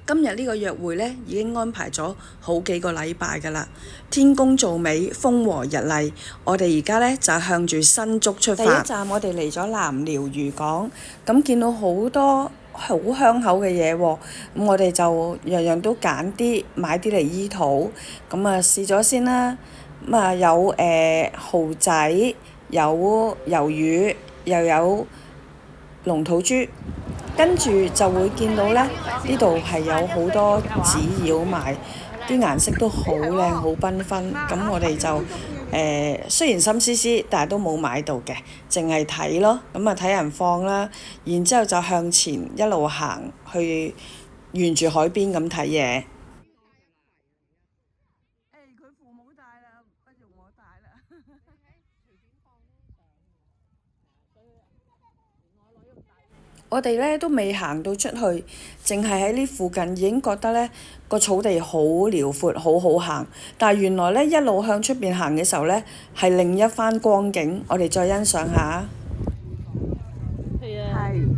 今日呢個約會呢，已經安排咗好幾個禮拜㗎啦。天公造美，風和日麗，我哋而家呢，就向住新竹出發。第一站我哋嚟咗南寮漁港，咁見到好多好香口嘅嘢喎，咁我哋就樣樣都揀啲買啲嚟醫肚，咁啊試咗先啦。咁啊有蠔仔，有魷魚，又有龍肚豬。跟住就會見到咧，呢度係有好多紙鷂賣，啲顏色都好靚，好繽紛。咁我哋就雖然心思思，但係都冇買到嘅，淨係睇咯。咁啊睇人放啦，然之後就向前一路行去，沿住海邊咁睇嘢。佢父母帶啦，不如我帶啦。我哋咧都未行到出去，淨係喺呢附近已經覺得咧個草地好遼闊，好好行。但係原來咧一路向出邊行嘅時候咧，係另一番光景。我哋再欣賞下。係。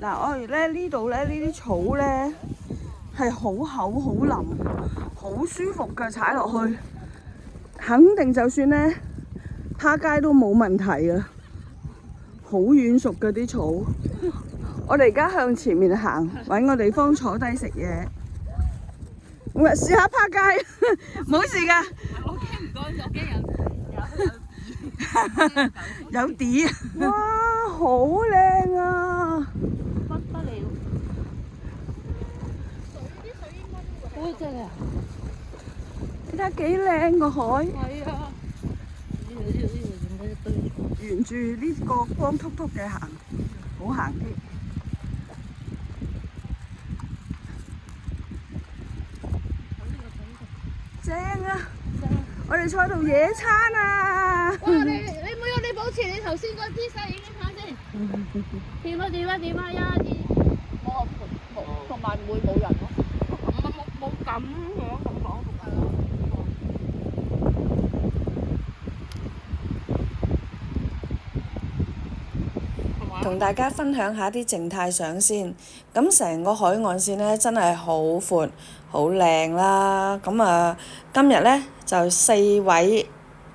嗱，我哋咧呢度咧呢啲草咧係好厚好腍，好舒服㗎，踩落去，肯定就算咧趴街都冇問題啊！好軟熟㗎啲草。我哋而家向前面行，揾個地方坐低食嘢。我試下趴街，冇事㗎。我驚唔乾，有啲。哇，好靚啊！不得了，水啲水應該好正啊！你睇幾靚個海，係啊，沿住呢個光禿禿嘅行，好行啲。正啊！我哋坐喺度野餐啊！哇！你冇有你保持你頭先嗰姿勢影影下先。點啊點啊點啊！一啲冇同埋唔會冇人咯。冇咁樣咁講。同大家分享下啲靜態相先。咁成個海岸線呢，真係好闊，好靚啦。咁啊，今日呢，就4位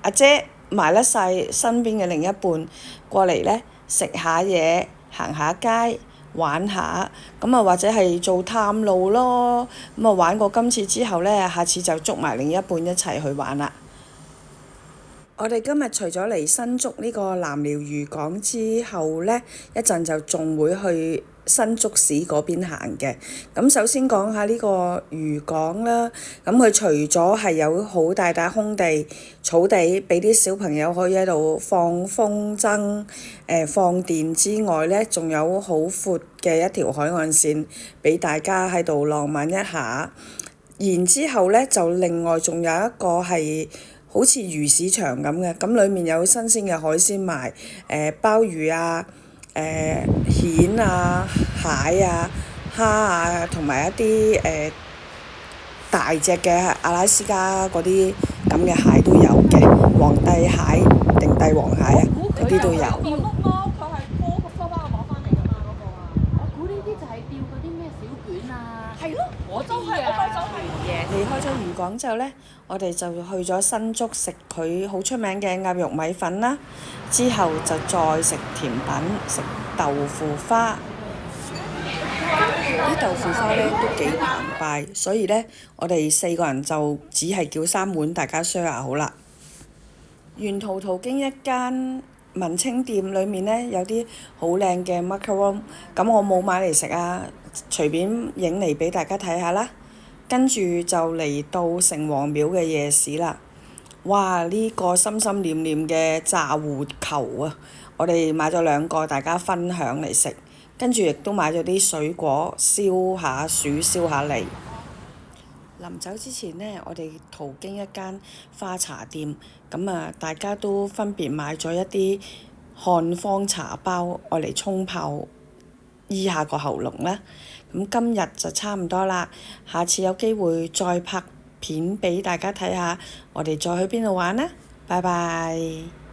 阿姐埋甩晒身邊嘅另一半過嚟呢，食下嘢，行下街，玩下。咁啊，或者係做探路咯。咁啊，玩過今次之後呢，下次就捉埋另一半一齊去玩啦。我哋今日除咗嚟新竹呢個南寮漁港之後呢，一陣就仲會去新竹市嗰邊行嘅。咁首先講下呢個漁港啦，咁佢除咗係有好大空地、草地俾啲小朋友可以喺度放風箏、放電之外呢，仲有好闊嘅一條海岸線俾大家喺度浪漫一下。然之後呢，就另外仲有一個係好似魚市場咁嘅，咁裡面有新鮮嘅海鮮賣，鮑魚啊、蜆啊、蟹啊、蝦啊，同埋一啲大隻嘅阿拉斯加嗰啲咁嘅蟹都有嘅，皇帝蟹定帝王蟹啊，嗰啲都有。離開咗漁港之後呢，我哋就去咗新竹食佢好出名嘅鴨肉米粉啦。之後就再食甜品，食豆腐花。啲豆腐花呢都幾澎湃，所以呢，我哋4個人就只係叫3碗，大家 share 好啦。沿途途經一間文青店，裡面呢有啲好靚嘅 macaron， 咁我冇買嚟食啊，隨便影嚟俾大家睇下啦。跟住就嚟到城隍廟嘅夜市啦。哇！呢個心心念念嘅炸芋球啊，我哋買咗2個，大家分享嚟食。跟住亦都買咗啲水果，燒下薯，燒下梨。臨走之前呢，我哋途經一間花茶店，咁啊，大家都分別買咗一啲漢方茶包，愛嚟沖泡，醫下個喉嚨啦。咁今日就差唔多啦，下次有機會再拍片俾大家睇下，我哋再去邊度玩啦。拜拜。